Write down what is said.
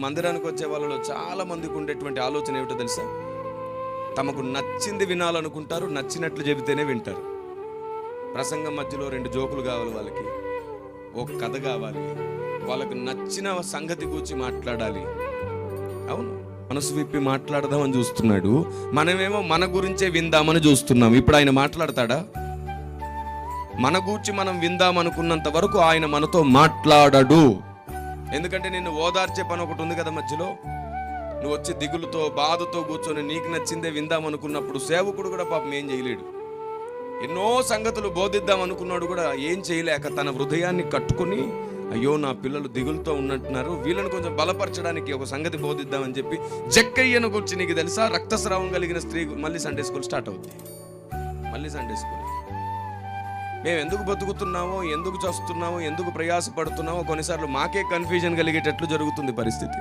మందిరానికి వచ్చే వాళ్ళలో చాలా మందికి ఉండేటువంటి ఆలోచన ఏమిటో తెలుసా? తమకు నచ్చింది వినాలనుకుంటారు, నచ్చినట్లు చెబితేనే వింటారు. ప్రసంగం మధ్యలో 2 జోకులు కావాలి, వాళ్ళకి ఒక కథ కావాలి, వాళ్ళకు నచ్చిన సంగతి గురించి మాట్లాడాలి. అవును, మనసు విప్పి మాట్లాడదామని చూస్తున్నాడు, మనమేమో మన గురించే విందామని చూస్తున్నాం. ఇప్పుడు ఆయన మాట్లాడతాడా? మన గూర్చి మనం విందామనుకున్నంత వరకు ఆయన మనతో మాట్లాడడు. ఎందుకంటే నిన్ను ఓదార్చే పని ఒకటి ఉంది కదా మధ్యలో. నువ్వు వచ్చి దిగులుతో బాధతో కూర్చొని నీకు నచ్చిందే విందామనుకున్నప్పుడు సేవకుడు కూడా పాపం ఏం చేయలేడు. ఎన్నో సంగతులు బోధిద్దాం అనుకున్నాడు కూడా ఏం చేయలేక తన హృదయాన్ని కట్టుకుని, అయ్యో నా పిల్లలు దిగులుతో ఉన్నట్టున్నారు, వీళ్ళని కొంచెం బలపరచడానికి ఒక సంగతి బోధిద్దామని చెప్పి జక్కయ్యను గురించి నీకు తెలుసా? రక్తస్రావం కలిగిన స్త్రీ మళ్ళీ సండే స్కూల్ స్టార్ట్ అవుద్ది. మళ్ళీ సండే స్కూల్. మేము ఎందుకు బతుకుతున్నామో, ఎందుకు చస్తున్నామో, ఎందుకు ప్రయాసపడుతున్నామో కొన్నిసార్లు మాకే కన్ఫ్యూజన్ కలిగేటట్లు జరుగుతుంది పరిస్థితి.